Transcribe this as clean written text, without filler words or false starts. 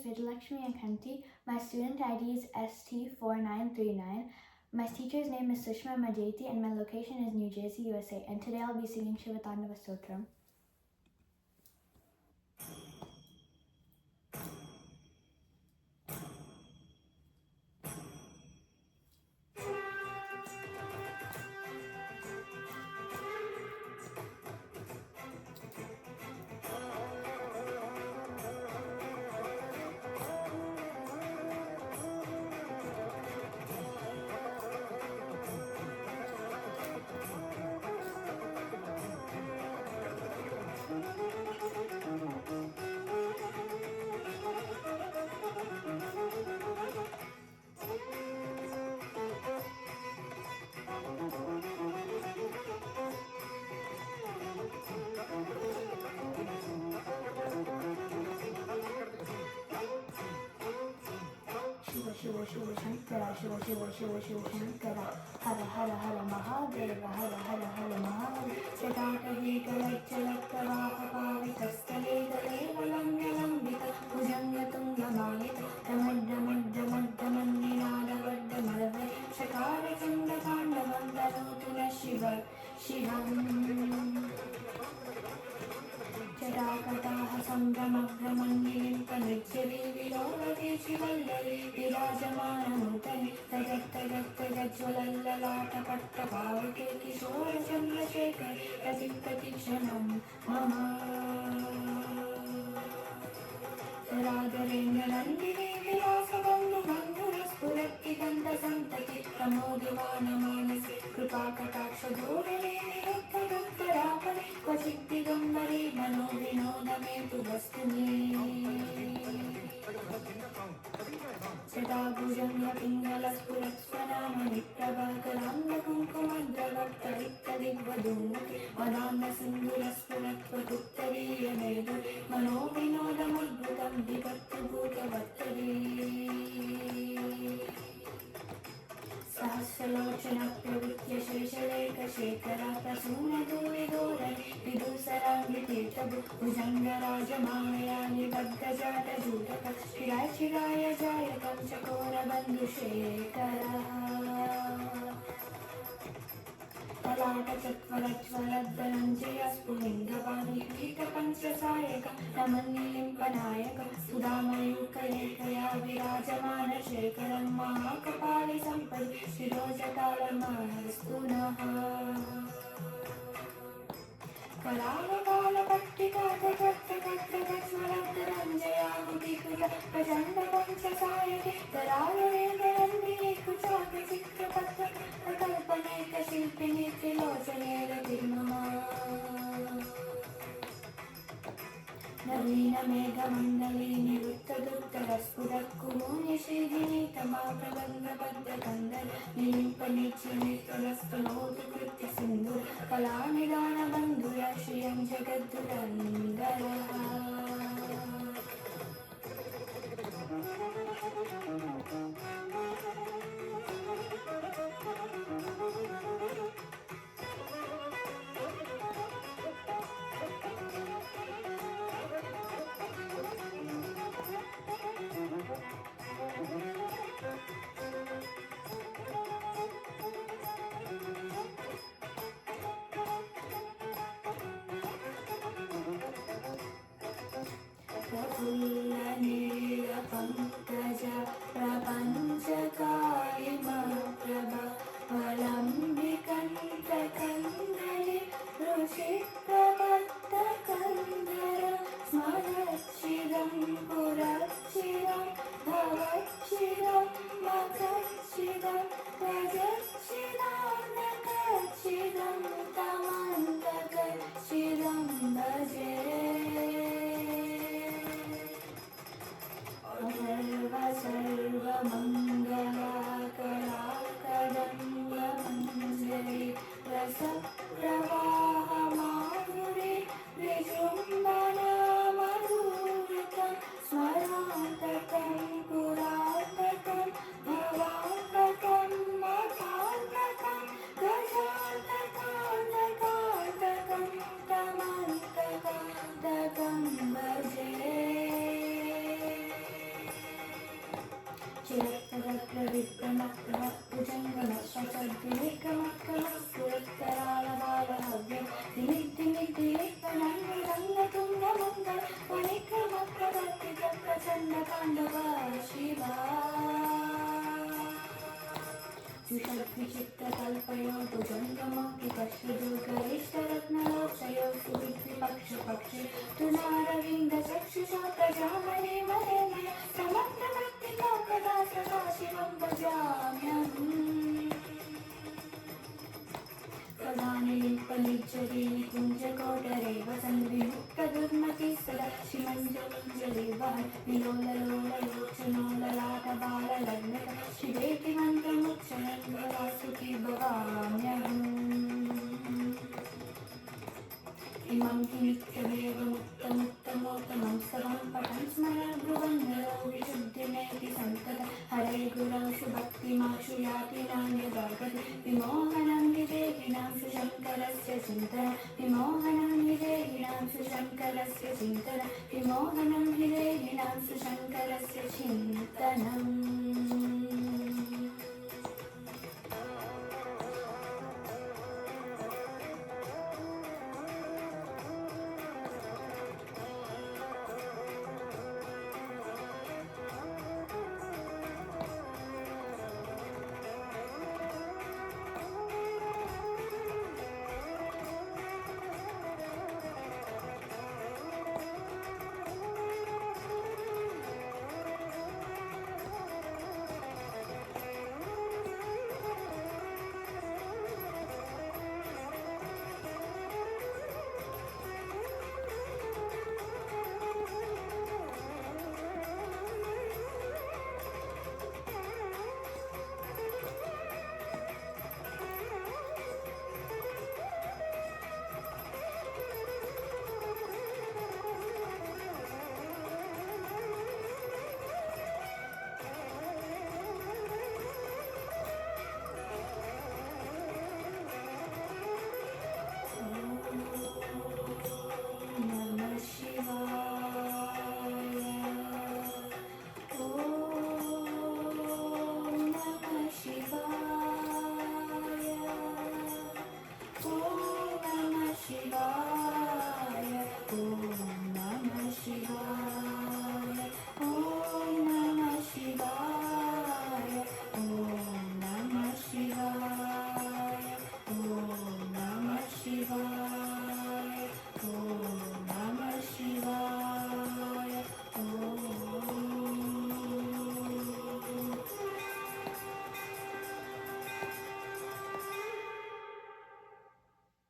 Vidalakshmi Akanti. My student ID is ST4939. My teacher's name is Sushma Majeti and my location is New Jersey, USA. And today I'll be singing Shivatandava Stotram. Shiva Shiva Shankara Shiva Shiva Shiva Shiva Shankara Hara Hara Hara Mahadeva Hara Hara Hara Mahadeva Shakakahikalachalatavahapavikastale Dalevalamyalamvita Bhujangatungamayita Damaddamaddamaddamadninadavardamadave Shakarakandakandavandalotuna Shiva Shivam Jadakataha Sambramagramannilimpanityali Vilolati Shivallari Virajamanamutani Tajattajattajajjwalallalatapattapavike Kishora Chandrasekhar Pratikshana Mama Radharendranandini Vilasavandhu Bandhuraspuratti Gandha Santati Pramodivana Manasi Krupakataksha Dhorane Niruttaduttarapane Kvachit Gambari Mano Vinodame Vastuni Sada Bhujanga Pingala Spuratspranamani Prabhakaranga Kunkumadravaktarikta Digvadunati Madana Sindhura Spuratvaduttariya Medu Mano Vinodamudbhutam Vipattu Bhutavattari Sahasralochana Pravitya Sheshaleka Shekara Prasuna Duvidore Vidusarangi Tirtabu Bhujanga Rajamaya Nibhaddhajata Jutaka Shiraya Shiraya Jayakam Chakora Bandhu Shekara Talata Chatvarajvaladhananjaya Spulingavani Kita Panchasayaka Namannilimpanayaka Sudhamayuka Ekaya Virajamana Shekaram Mahakapali Sampadi Shirojakalamaharistunaha Kalavakala Pattika Tatattakattakatvaladhananjaya Hudikuta Prajanda Panchasayake Taralurendranandini Kuchaka Chitrapatta Kalpaneka Shilpini Trilochanera Tirmama Navina Megha Mandalini Ruttaduttaraspudakkumuni Shridhini Tama Prabandha Padda Kandara Nilimpanichini Tulastunodu Kritya Sindhura Kalanidana Bandhuya Shriyam Jagadurandara Prafulla Nila Pankaja Prapanchakayima Prabha Valambikanta Kandali Rushi Prabhatta Kandara Smarachidam Purachidam Bhavachidam Makachidam Rajachidam Nakachidam Tamantakachidam Bhaje Sarva Mangala Karakadamba Manjari Rasa Pravaha Madhuri Vishumbana Madhuritam Smarantakam Puratakam Bhavatakam Madhantakam Gajantakam Takantakam Tamantakam Takam Bhaje वक्रविक्रमस्तुभुजङ्गमश्वसद्विनिक्रमक्रमस्फुरत्करालबालहव्यं दिनिद्दिनिद्दिलिप्तनन्दरङ्गतुङ्गमङ्गल वनिक्रमक्रवर्तितप्रचण्डताण्डव शिवा विचित्रकल्पयो भुजङ्गमौक्तिकश्रुदुर्गरिष्ठरत्नलोचयो सुविद्विपक्षपक्षे तृणारविन्दचक्षुषा प्रजामहे महे मया समग्रवर्तिका कदा सदा शिवं भजाम्यहम् प्रधानिलिम्पनिज्जरी निकुञ्जकोटरे वसन् विमुक्तदुर्मतिः सदा शिमञ्जलिञ्जलि वहन् विलोललोललोचनो ललाटबाललग्नक शिवेति मन्त्रमुच्चरन् सुखी भवाम्यहम् इमं नित्यमेव मुक्तमुत्तमोत्तमं स्तवं पठन् स्मरन् ब्रुवन् नरो विशुद्धिमेति सन्ततं हरे गुरौ सुभक्तिमाशु याति नान्यदागति विमोहनं हि देहिनां सुशङ्करस्य चिन्तनं विमोहनं हि देहिनां सुशङ्करस्य चिन्तनं विमोहनं हि